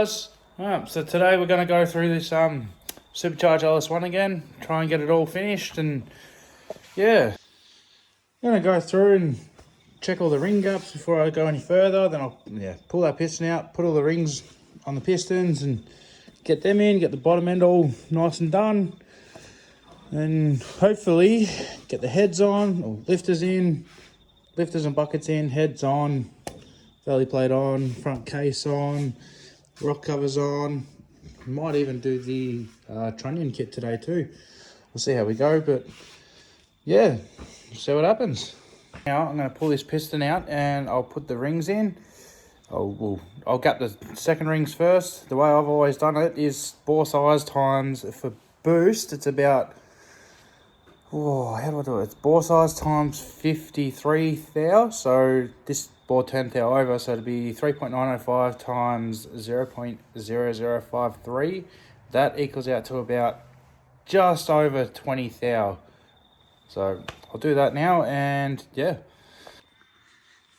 guys. So today we're going to go through this Supercharged Ls1 again, try and get it all finished, and yeah, I'm going to go through and check all the ring gaps before I go any further. Then I'll pull that piston out, put all the rings on the pistons and get them in, get the bottom end all nice and done, and hopefully get the heads on, or lifters in, lifters and buckets in, heads on, belly plate on, front case on, rock covers on. Might even do the trunnion kit today too. We'll see how we go, but yeah, see what happens. Now I'm going to pull this piston out and I'll put the rings in. I'll gap the second rings first. The way I've always done it is bore size times, for boost it's about, how do I do it? It's bore size times 53 thou. So this bore 10 thou over, so it'd be 3.905 times 0.0053. That equals out to about just over 20 thou. So I'll do that now, and yeah.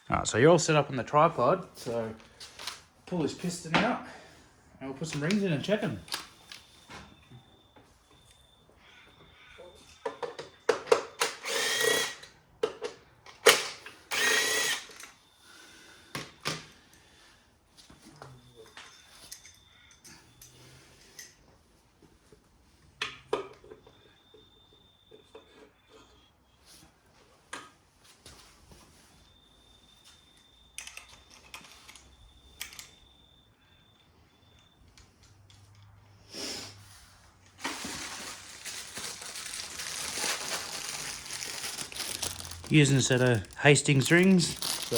Alright, so you're all set up on the tripod. So pull this piston out and we'll put some rings in and check them. Using a set of Hastings rings, so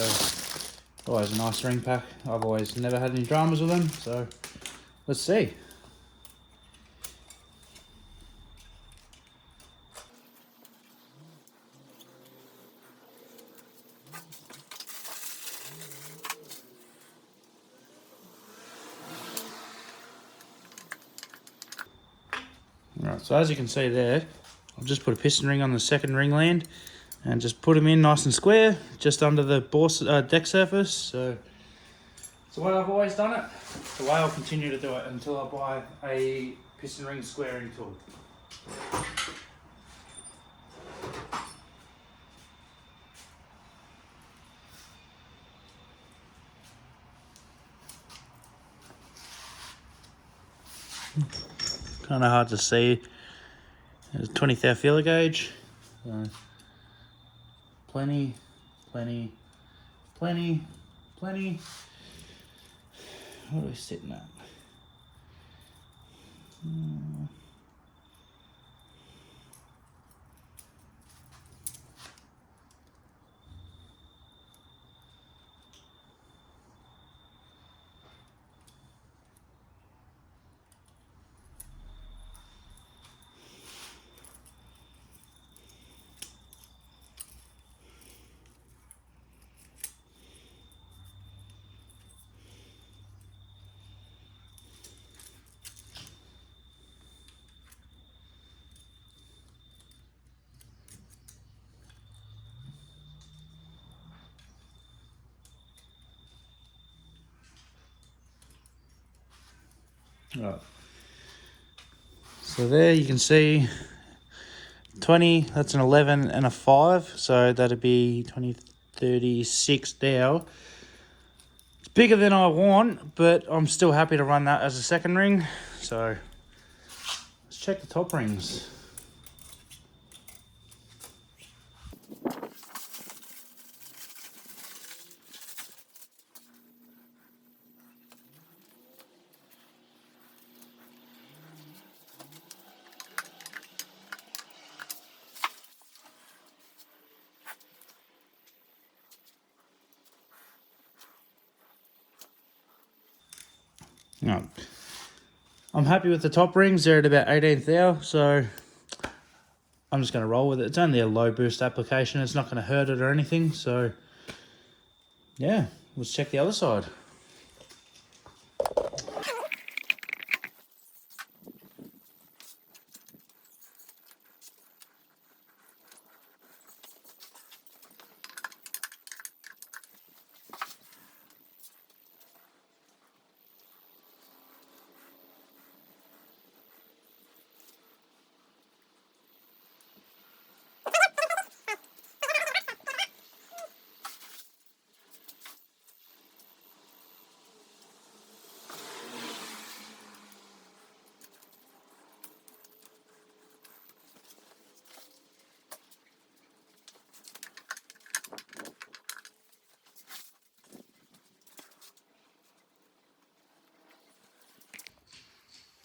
always a nice ring pack. I've always never had any dramas with them, so let's see. Alright, so as you can see there, I've just put a piston ring on the second ring land and just put them in nice and square, just under the deck surface. So it's the way I've always done it. It's the way I'll continue to do it until I buy a piston ring squaring tool. Kind of hard to see. There's a 20 thou feeler gauge. So plenty. What are we sitting at? Right. So there you can see 20, that's an 11 and a 5, so that'd be 20, 36 thou. It's bigger than I want, but I'm still happy to run that as a second ring. So let's check the top rings. No, I'm happy with the top rings. They're at about 18 thou, so I'm just going to roll with it. It's only a low boost application. It's not going to hurt it or anything. So yeah, let's check the other side.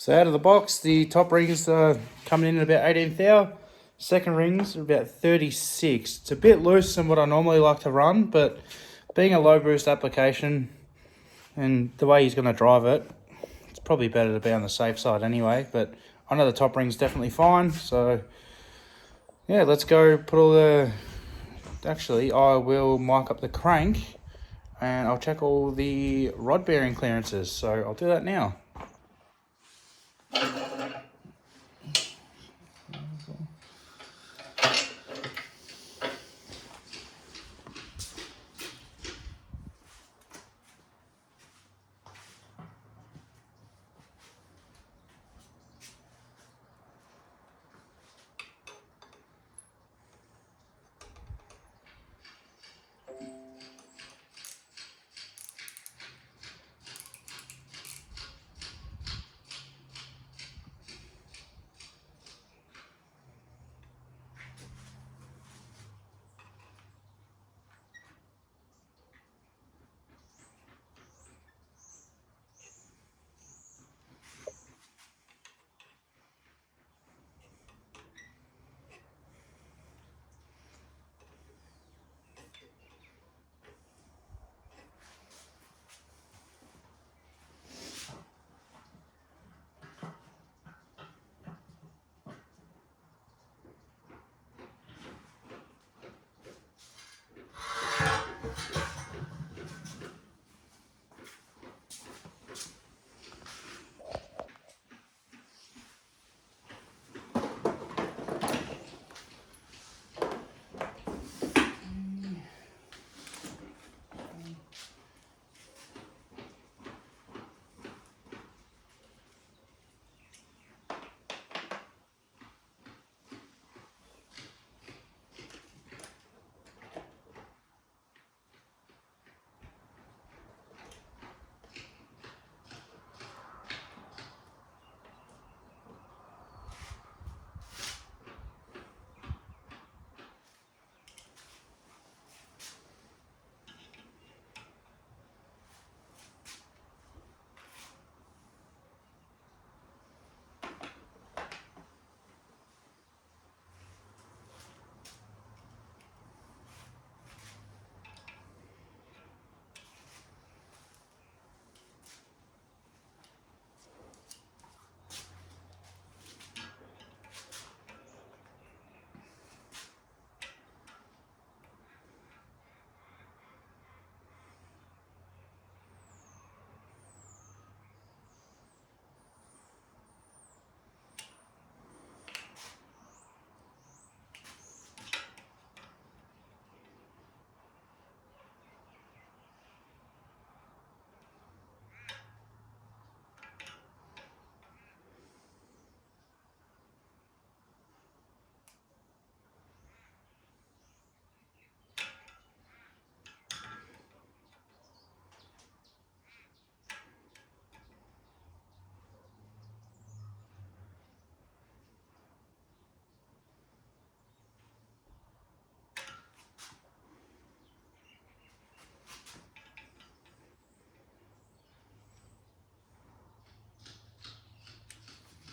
So out of the box, the top rings are coming in at about 18th thou. Second rings are about 36. It's a bit loose than what I normally like to run, but being a low boost application and the way he's going to drive it, it's probably better to be on the safe side anyway. But I know the top ring's definitely fine, so yeah, let's go put all the... Actually, I will mark up the crank and I'll check all the rod bearing clearances. So I'll do that now.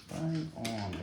Bang on.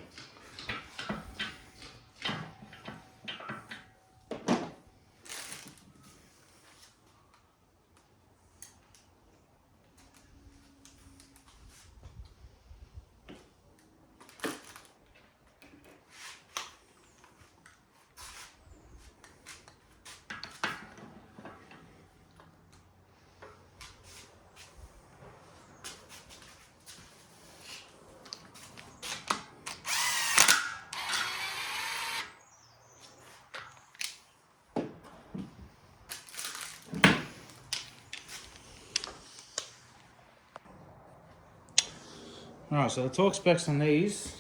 Alright, so the torque specs on these,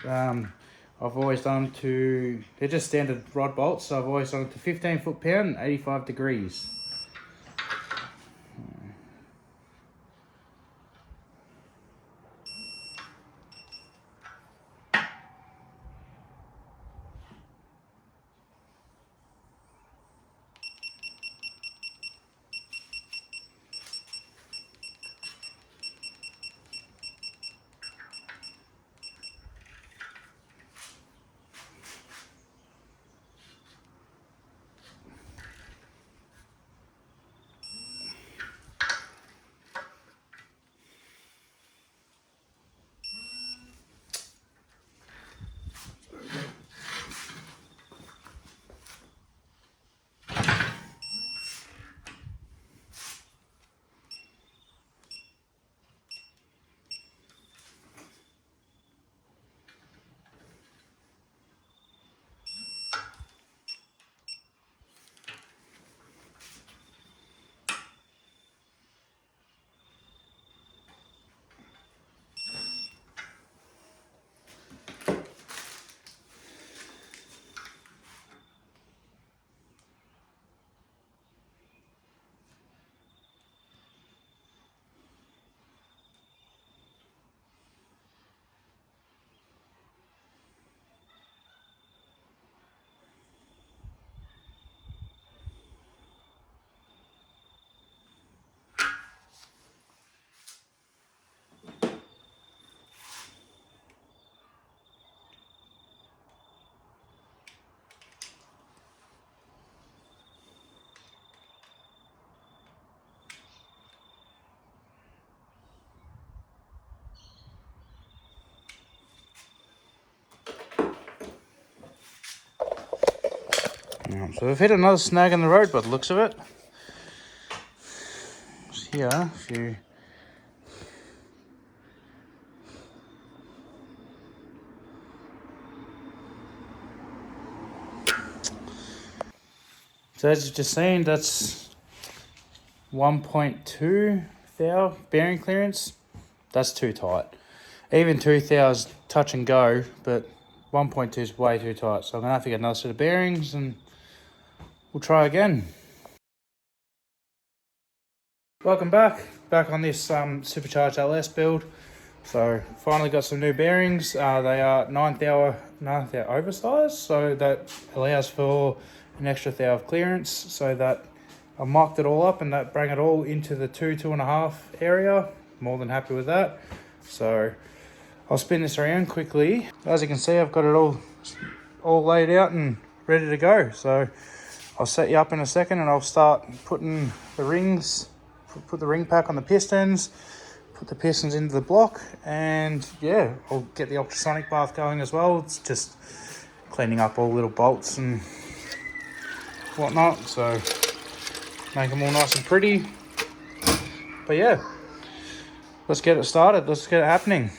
I've always done to, they're just standard rod bolts, so I've always done it to 15 foot-pound and 85 degrees. So we've hit another snag in the road by the looks of it. Here, a few. So as you've just seen, that's 1.2 thou bearing clearance. That's too tight. Even 2 thou's touch and go, but 1.2 is way too tight. So I'm gonna have to get another set of bearings and we'll try again. Welcome back on this Supercharged LS build. So finally got some new bearings. They are 9 thou oversized, so that allows for an extra thou of clearance, so that I mocked it all up and that bring it all into the 2.5 area. More than happy with that. So I'll spin this around quickly. As you can see, I've got it all laid out and ready to go. So I'll set you up in a second and I'll start putting the rings, put the ring pack on the pistons, put the pistons into the block, and yeah, I'll get the ultrasonic bath going as well. It's just cleaning up all the little bolts and whatnot, so make them all nice and pretty. But yeah, let's get it started. Let's get it happening.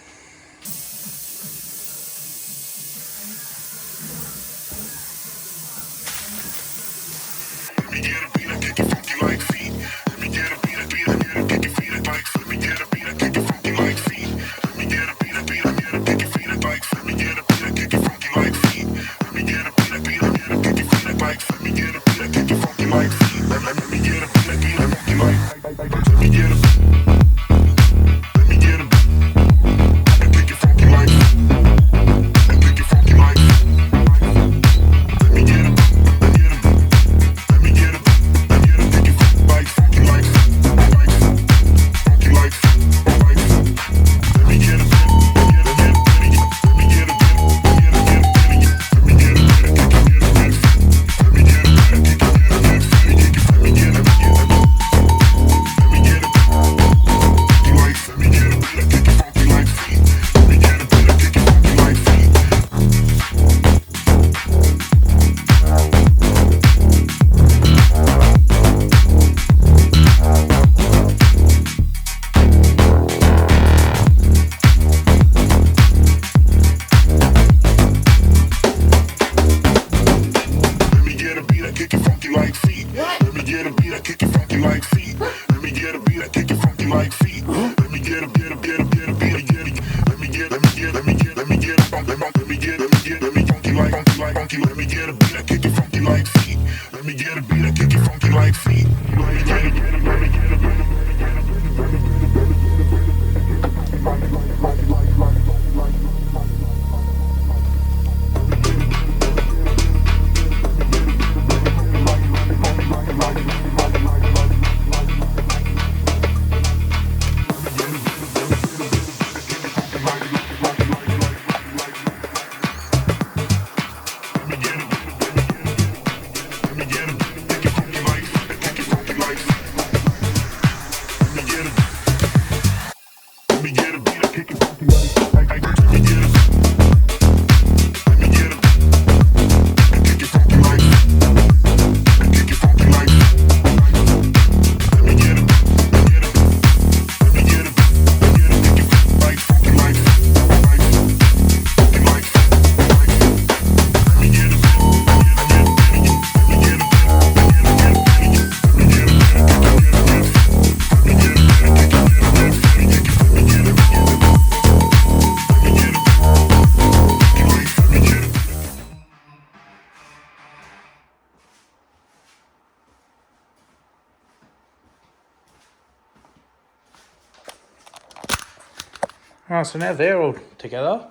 Alright, so now they're all together.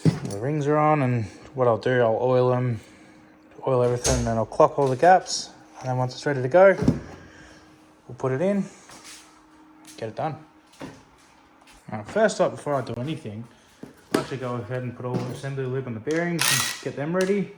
The rings are on, and what I'll do, I'll oil everything, and then I'll clock all the gaps. And then once it's ready to go, we'll put it in, get it done. Now, first up, before I do anything, I'll actually go ahead and put all the assembly lube on the bearings and get them ready.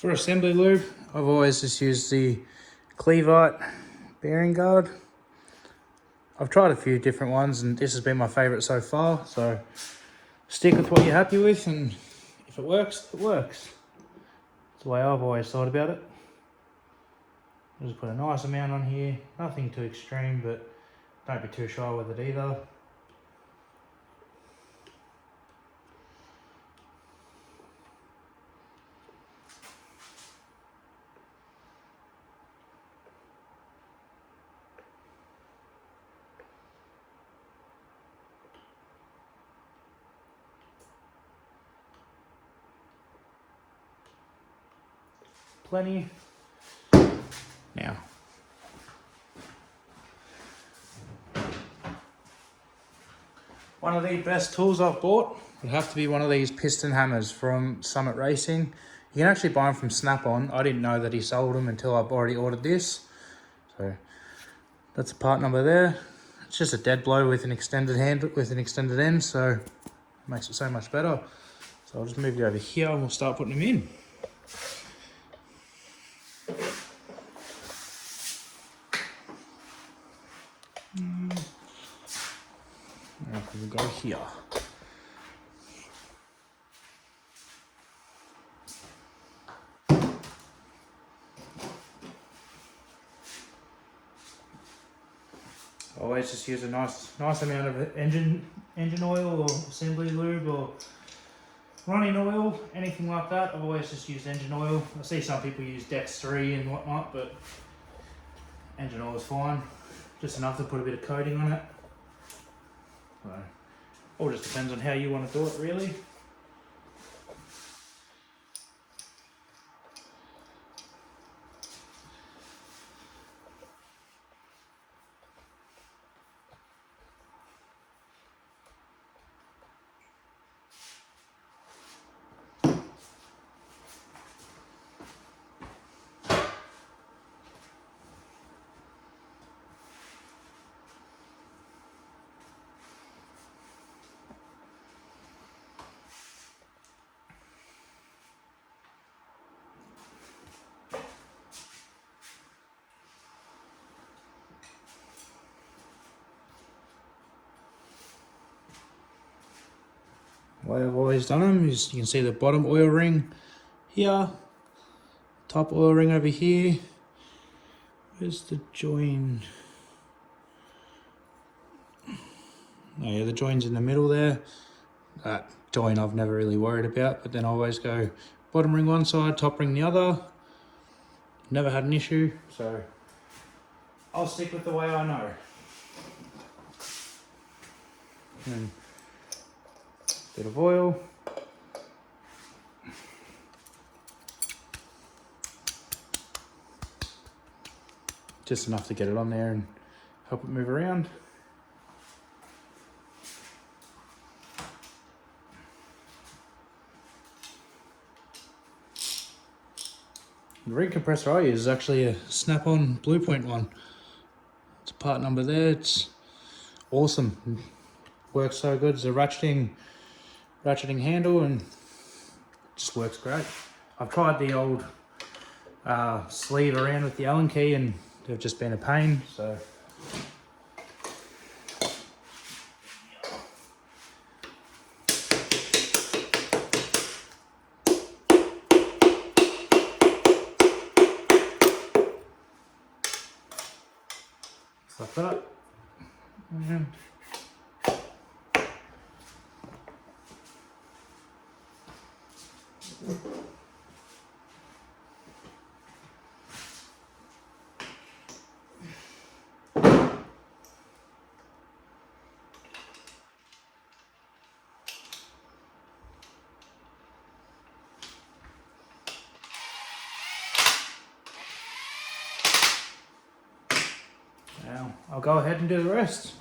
For assembly lube, I've always just used the Cleveite bearing guard. I've tried a few different ones and this has been my favourite so far, so stick with what you're happy with, and if it works, it works. That's the way I've always thought about it. Just put a nice amount on here, nothing too extreme, but don't be too shy with it either. Plenty. Now, one of the best tools I've bought would have to be one of these piston hammers from Summit Racing. You can actually buy them from Snap-on. I didn't know that he sold them until I've already ordered this. So that's the part number there. It's just a dead blow with an extended end, so it makes it so much better. So I'll just move you over here and we'll start putting them in. Now we'll go here. Always just use a nice amount of engine oil or assembly lube or running oil, anything like that. I've always just used engine oil. I see some people use Dex 3 and whatnot, but engine oil is fine. Just enough to put a bit of coating on it. So, all just depends on how you want to do it, really. The way I've always done them is you can see the bottom oil ring here, top oil ring over here. Where's the join? Oh yeah, the join's in the middle there. That join I've never really worried about, but then I always go bottom ring one side, top ring the other. Never had an issue, so I'll stick with the way I know. And bit of oil. Just enough to get it on there and help it move around. The ring compressor I use is actually a Snap-on Blue Point one. It's a part number there. It's awesome. Works so good. It's a ratcheting handle and it just works great. I've tried the old sleeve around with the Allen key and they've just been a pain, so like that. And now I'll go ahead and do the rest.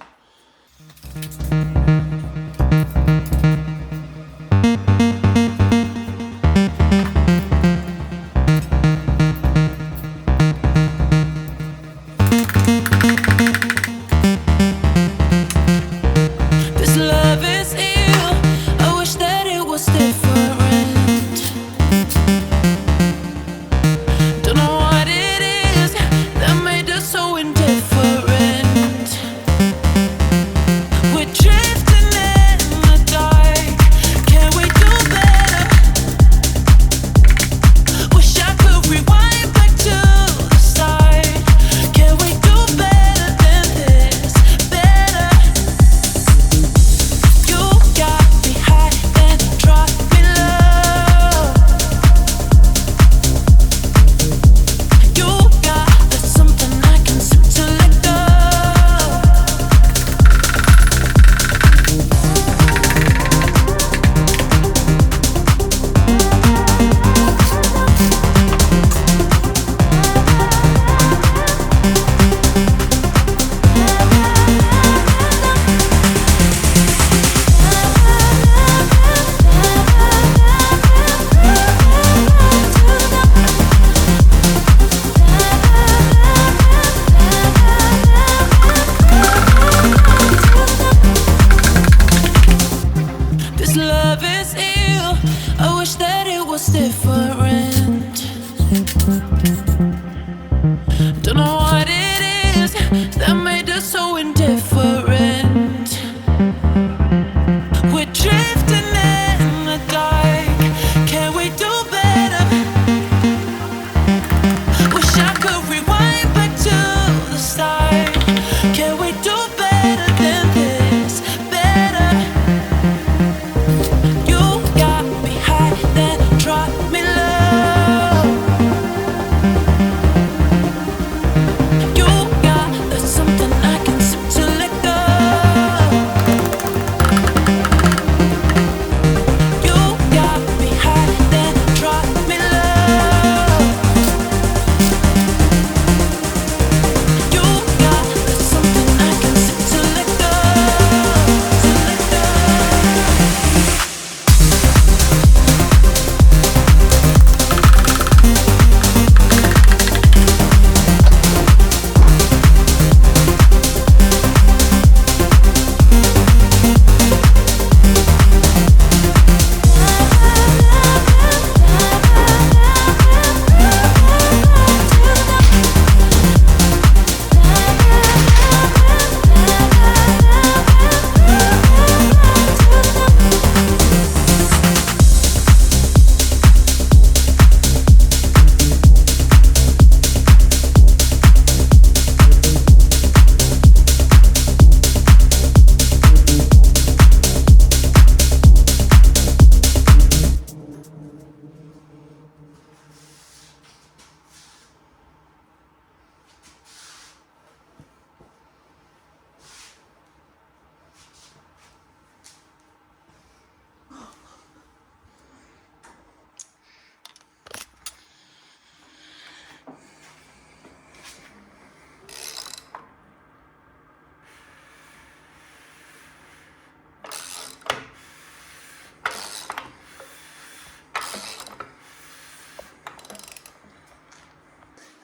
This love is ill. I wish that it was different. was different. Don't know what it is that made us so indifferent. We're drifting in the dark. Can we do better? Wish I could rewind back to the start. Can we do better than this? Better. You got me high, then drop me low. You got there's something I can seem to let go. You got me high, then drop me low. You got there's something I can seem to let go. To let go.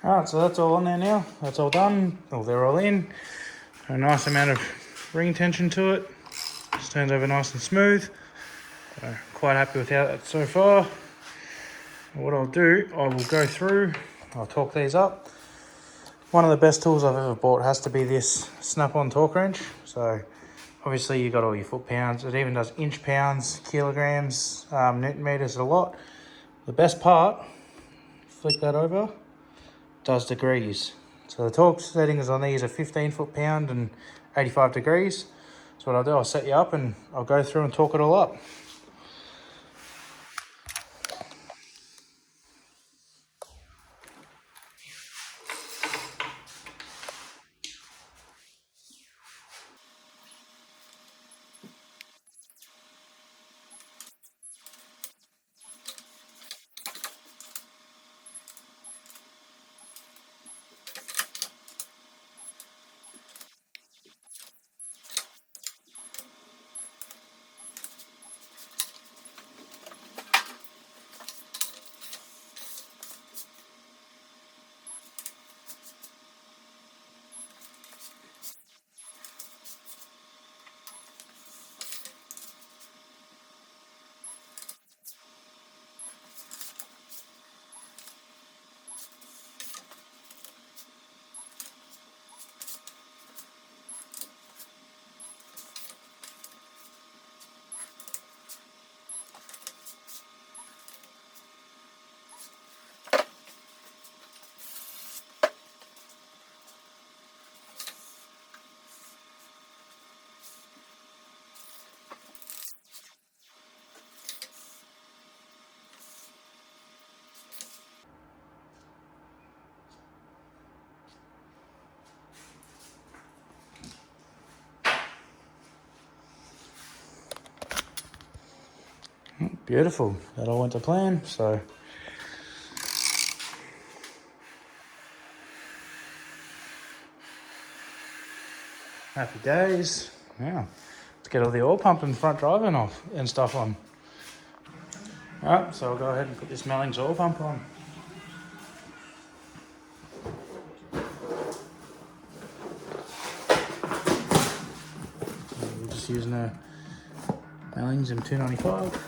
Alright, so that's all on there now. That's all done. Well, they're all in. A nice amount of ring tension to it. Just turns over nice and smooth. So quite happy with how that's so far. What I'll do, I will go through, I'll torque these up. One of the best tools I've ever bought has to be this snap-on torque wrench. So obviously you got all your foot pounds. It even does inch pounds, kilograms, newton meters, a lot. The best part, flick that over, does degrees. So the torque settings on these are 15 foot-pound and 85 degrees. So what I'll do, I'll set you up and I'll go through and torque it all up. Beautiful, that all went to plan, so. Happy days. Yeah, let's get all the oil pump and front driving off and stuff on. Alright, so I'll go ahead and put this Mellings oil pump on. We're just using a Mellings M295.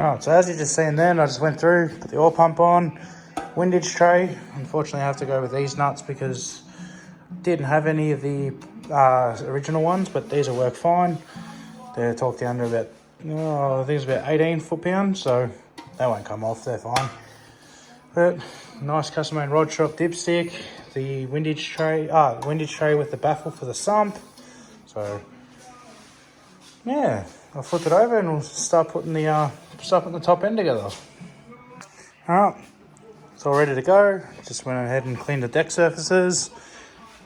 Alright, so as you just seen then, I just went through, put the oil pump on, windage tray. Unfortunately I have to go with these nuts because I didn't have any of the original ones, but these will work fine. They're torqued down to about, I think it's about 18 foot-pounds, so they won't come off, they're fine. But nice custom-made rod shop dipstick, the windage tray with the baffle for the sump. So yeah, I'll flip it over and we'll start putting the top end together. Alright, it's all ready to go. Just went ahead and cleaned the deck surfaces,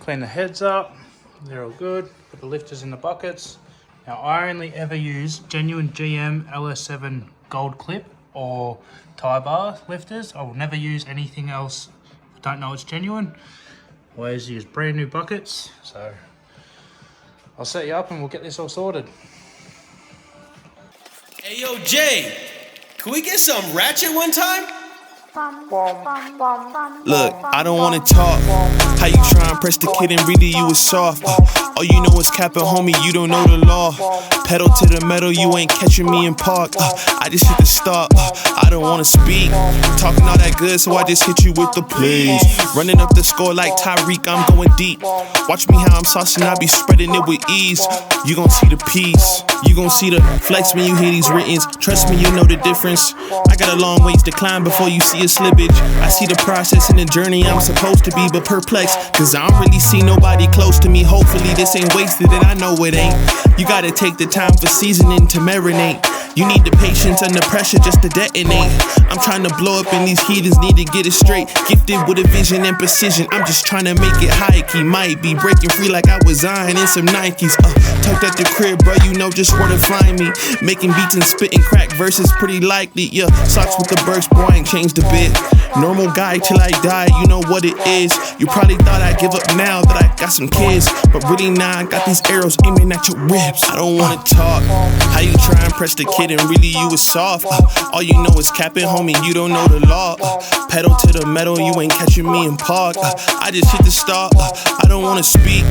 cleaned the heads up, they're all good. Put the lifters in the buckets. Now I only ever use genuine GM LS7 gold clip or tie bar lifters. I will never use anything else if I don't know it's genuine. Always use brand new buckets. So I'll set you up and we'll get this all sorted. Hey yo, Jay, can we get some ratchet one time? Look, I don't wanna talk. How you try and press the kid and really you was soft. All you know is capping, homie, you don't know the law. Pedal to the metal, you ain't catching me in park. I just hit the stop, I don't wanna speak. Talking all that good, so I just hit you with the plays. Running up the score like Tyreek, I'm going deep. Watch me how I'm saucing, I be spreading it with ease. You gon' see the peace, you gon' see the flex when you hear these writtens. Trust me, you know the difference. I got a long ways to climb before you see a slippage. I see the process and the journey I'm supposed to be, but perplexed, cause I don't really see nobody close to me. Hopefully this ain't wasted and I know it ain't. You gotta take the time for seasoning to marinate. You need the patience under pressure just to detonate. I'm trying to blow up and these heathens need to get it straight. Gifted with a vision and precision, I'm just trying to make it high key. Might be breaking free like I was Zion in some Nikes. Tucked at the crib, bro, you know just where to find me. Making beats and spitting crack verses pretty likely. Yeah, socks with the burst, boy, I ain't changed a bit. Normal guy till I die, you know what it is. You probably thought I'd give up now that I got some kids, but really now I got these arrows aiming at your ribs. I don't wanna talk. How you try and press the kid and really you was soft. All you know is capping, homie, you don't know the law. Pedal to the metal, you ain't catching me in park. I just hit the stop, I don't wanna speak.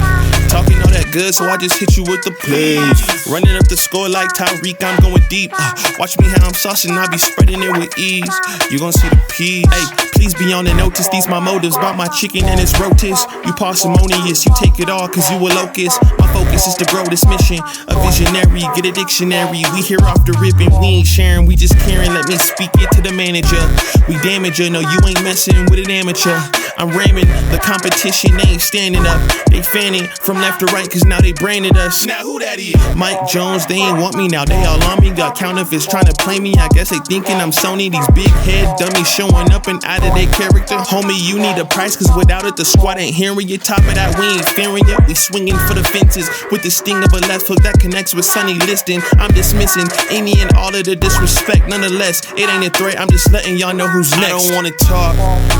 Talking all that good, so I just hit you with the plays. Running up the score like Tyreek, I'm going deep. Watch me how I'm saucing, I be spreading it with ease. You gon' see the peas. Hey, please be on the notice, these my motives. Bought my chicken and it's rotis. You parsimonious, you take it all cause you a locust. My focus is to grow this mission. A visionary, get a dictionary. We here off the ribbon, we ain't sharing, we just caring. Let me speak it to the manager. We damage her, no you ain't messing with an amateur. I'm ramming, the competition, they ain't standing up. They fanning from left to right cause now they branded us. Now who that is? Mike Jones, they ain't want me now, they all on me. Got counterfeits trying to play me, I guess they thinking I'm Sony. These big head dummies showing up and out of their character. Homie, you need a price cause without it the squad ain't hearing you. Top of that, we ain't fearing yet. We swinging for the fences with the sting of a left hook that connects with Sonny Liston. I'm dismissing any and all of the disrespect. Nonetheless, it ain't a threat, I'm just letting y'all know who's next. I don't wanna talk.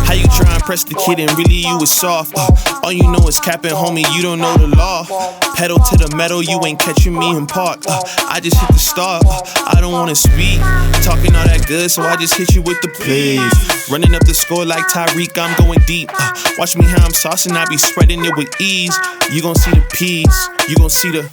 How you try and press the kid and really you was soft. All you know is capping, homie, you don't know the law. Pedal to the metal, you ain't catching me in park. I just hit the start, I don't wanna speak. Talking all that good, so I just hit you with the plays. Running up the score like Tyreek, I'm going deep. Watch me how I'm saucing, I be spreading it with ease. You gon' see the peas, you gon' see the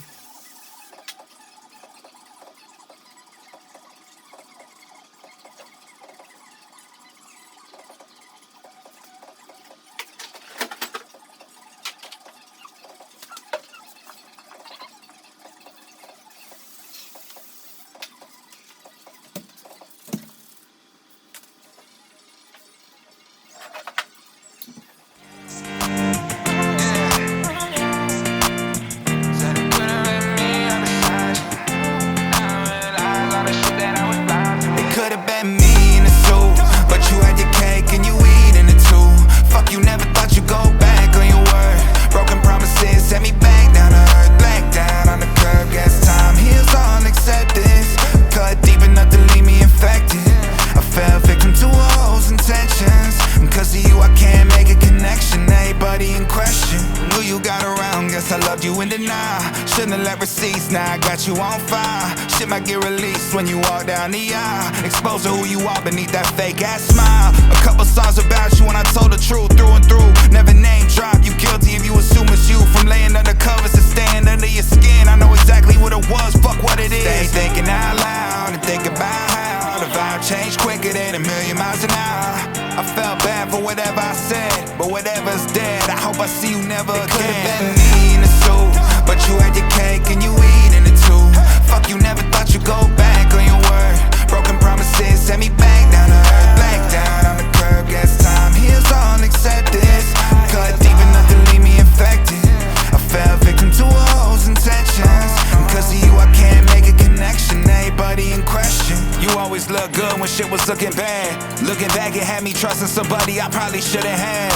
I loved you in denial. Shouldn't have let receipts, now I got you on fire. Shit might get released when you walk down the aisle. Expose who you are beneath that fake ass smile. A couple songs about you and I told the truth through and through. Never name drop, you guilty if you assume it's you. From laying under covers to staying under your skin. I know exactly what it was, fuck what it is. Stay thinking out loud and think about how the vibe looking bad. Looking back, it had me trusting somebody I probably shouldn't have.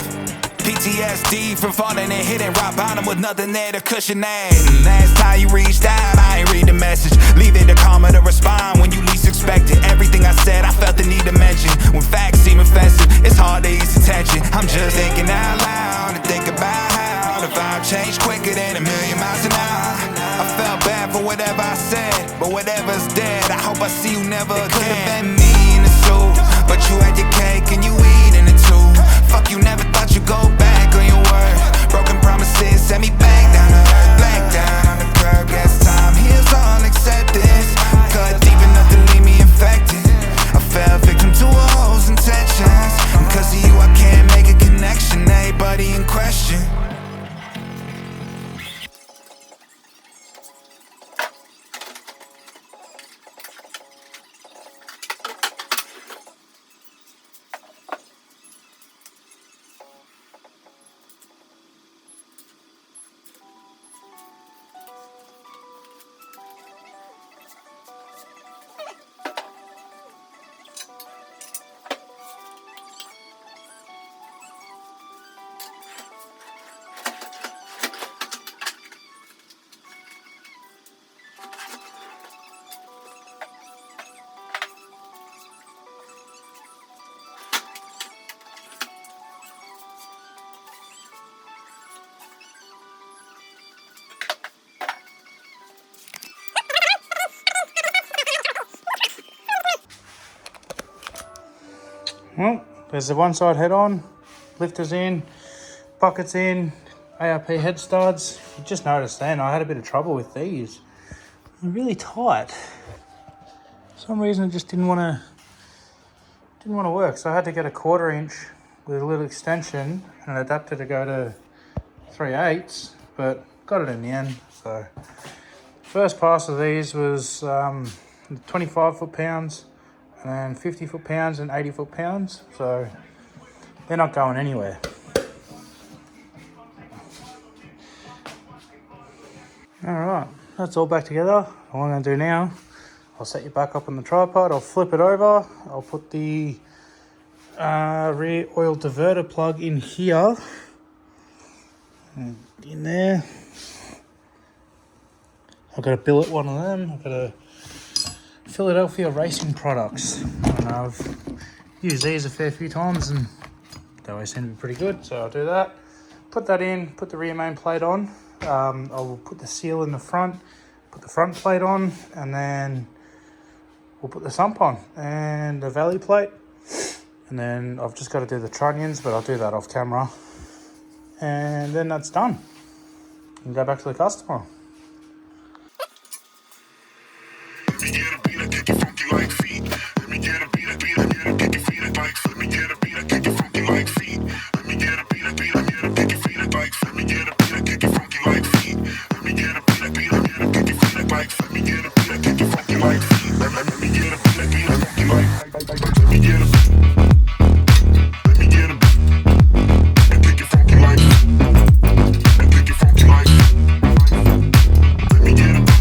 PTSD from falling and hitting rock bottom with nothing there to cushion that. Last time you reached out, I ain't read the message. Leave it to karma to respond when you least expect it. Everything I said, I felt the need to mention. When facts seem offensive, it's hard to ease attention. I'm just thinking out loud and think about how the vibe changed quicker than 1,000,000 miles an hour. I felt bad for whatever I said, but whatever's dead, I hope I see you never again. It could've been me in the suit, but you had your cake and you eat in it too. Fuck, you never thought you'd go back on your word. Broken promises sent me back down to earth. Black down on the curb, guess time heals all acceptance. Cut deep enough to leave me infected. I fell victim to a hoe's intentions, and 'cause of you I can't make a connection. Everybody in question. Well, there's the one side head on, lifters in, buckets in, ARP head studs. You just noticed then I had a bit of trouble with these. They're really tight. For some reason it just didn't want to work, so I had to get a 1/4 inch with a little extension and an adapter to go to 3/8, but got it in the end. So first pass of these was 25 foot-pounds, and then 50 foot-pounds and 80 foot-pounds, so they're not going anywhere. Alright, that's all back together. What I'm going to do now, I'll set you back up on the tripod, I'll flip it over, I'll put the rear oil diverter plug in here, and in there. I've got a billet one of them, I've got a Philadelphia Racing Products, and I've used these a fair few times and they always seem to be pretty good, so I'll do that. Put that in, put the rear main plate on, I'll put the seal in the front, put the front plate on, and then we'll put the sump on and the valley plate, and then I've just got to do the trunnions, but I'll do that off camera, and then that's done and go back to the customer. Let me get a beat, I kick it funky like feet. Let me get a beat, I kick it feet like bikes. Let me get a beat, I kick it funky like feet. Let me get a beat, I kick it feet like bikes. Let me get a beat, I kick it funky like feet. Let me get a beat, I kick it feet like bikes. Let me get a beat, I kick it funky like feet. Let me get a beat, I kick it funky like bikes. Let me get a I kick it funky like I kick it funky like. Let me get a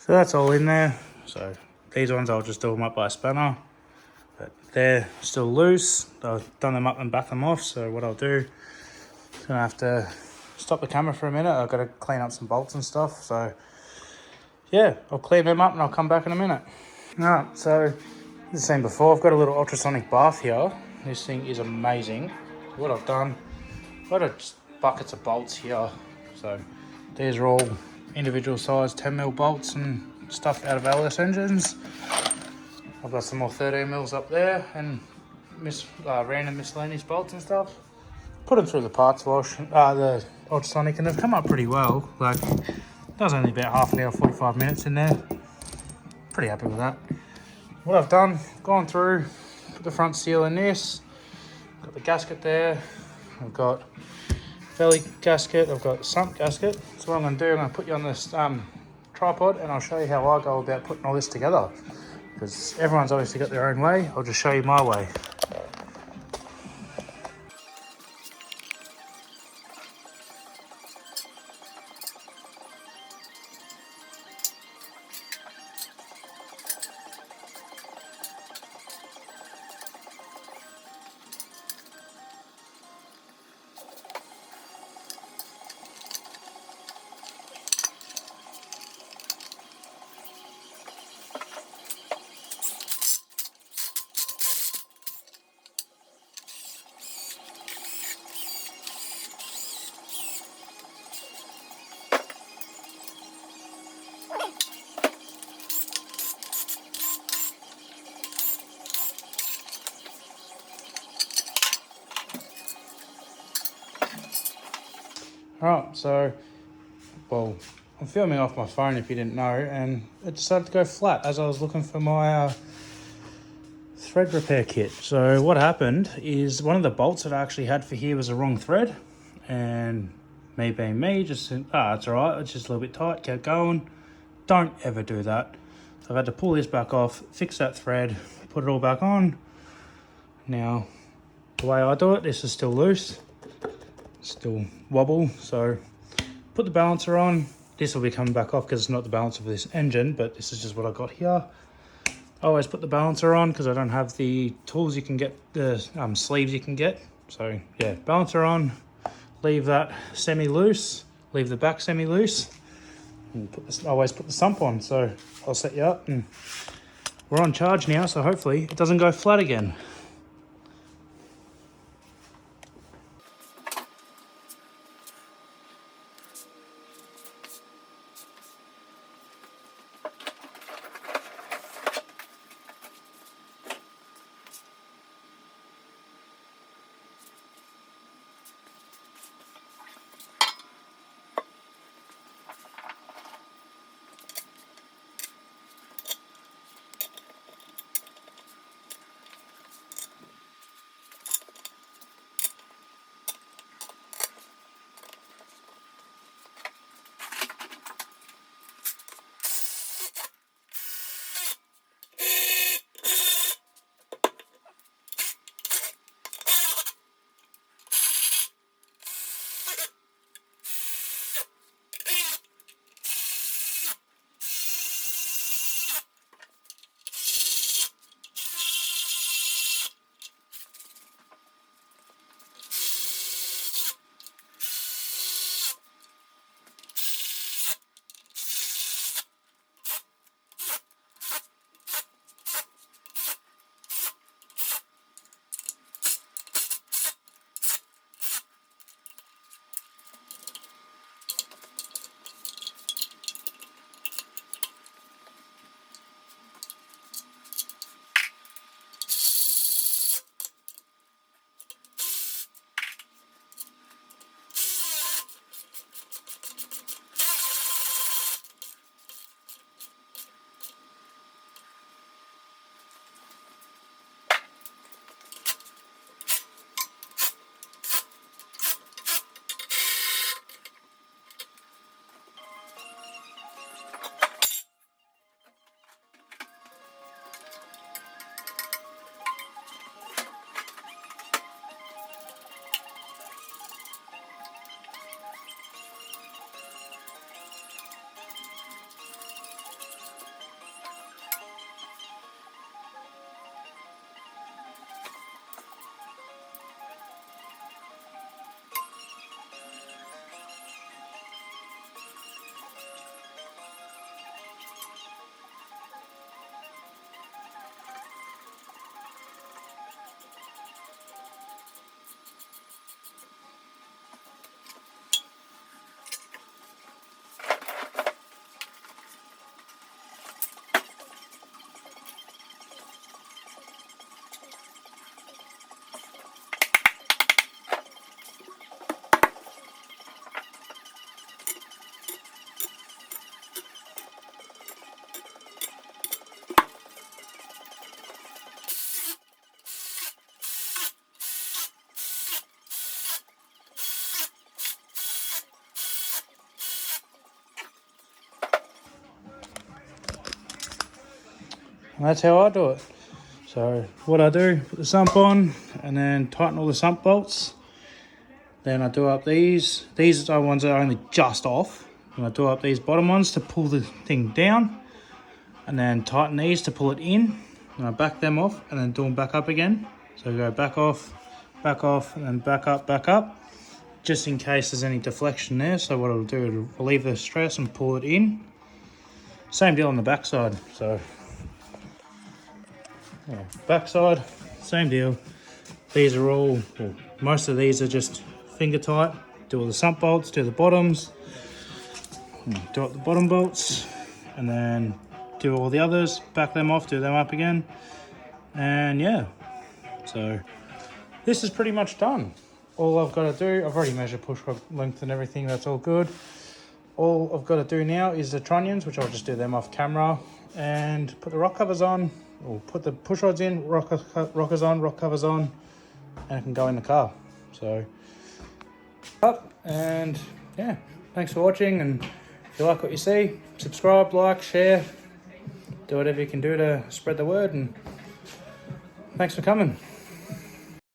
So that's all in there. So these ones I'll just do them up by a spanner, but they're still loose. I've done them up and back them off, so what I'll do is gonna have to stop the camera for a minute. I've got to clean up some bolts and stuff, so yeah, I'll clean them up and I'll come back in a minute. Alright, so as I've seen before, I've got a little ultrasonic bath here. This thing is amazing. So what I've done, I've got just buckets of bolts here, so these are all individual size 10mm bolts and stuff out of LS engines. I've got some more 13mm up there and random miscellaneous bolts and stuff. Put them through the parts wash, the ultrasonic, and they've come up pretty well. Like, that was only about half an hour, 45 minutes in there. Pretty happy with that. What I've done, gone through, put the front seal in this, got the gasket there, I've got belly gasket, I've got sump gasket. So what I'm going to do, I'm going to put you on this tripod and I'll show you how I go about putting all this together. Because everyone's obviously got their own way, I'll just show you my way. Alright, so, well, I'm filming off my phone if you didn't know, and it decided to go flat as I was looking for my thread repair kit. So what happened is one of the bolts that I actually had for here was a wrong thread, and me being me, just said, it's alright, it's just a little bit tight, kept going. Don't ever do that. So I've had to pull this back off, fix that thread, put it all back on. Now, the way I do it, this is still loose. Still wobble, so put the balancer on. This will be coming back off because it's not the balancer for this engine, but this is just what I got here. I always put the balancer on because I don't have the tools you can get, the sleeves you can get. So yeah, balancer on, leave that semi-loose, leave the back semi-loose, and always put the sump on. So I'll set you up and we're on charge now, so hopefully it doesn't go flat again. And that's how I do it. So what I do, put the sump on and then tighten all the sump bolts. Then I do up these. These are ones that are only just off. And I do up these bottom ones to pull the thing down. And then tighten these to pull it in. And I back them off and then do them back up again. So I go back off, and then back up. Just in case there's any deflection there. So what it'll do, it'll relieve the stress and pull it in. Same deal on the back side. So yeah, back side, same deal. These are all, well, most of these are just finger tight. Do all the sump bolts, do the bottoms, do up the bottom bolts, and then do all the others, back them off, do them up again, and yeah. So this is pretty much done. All I've got to do, I've already measured push rod length and everything, that's all good. All I've got to do now is the trunnions, which I'll just do them off camera, and put the rock covers on, or put the push rods in, rockers on, rock covers on, and it can go in the car. So, up, and yeah, thanks for watching, and if you like what you see, subscribe, like, share, do whatever you can do to spread the word, and thanks for coming.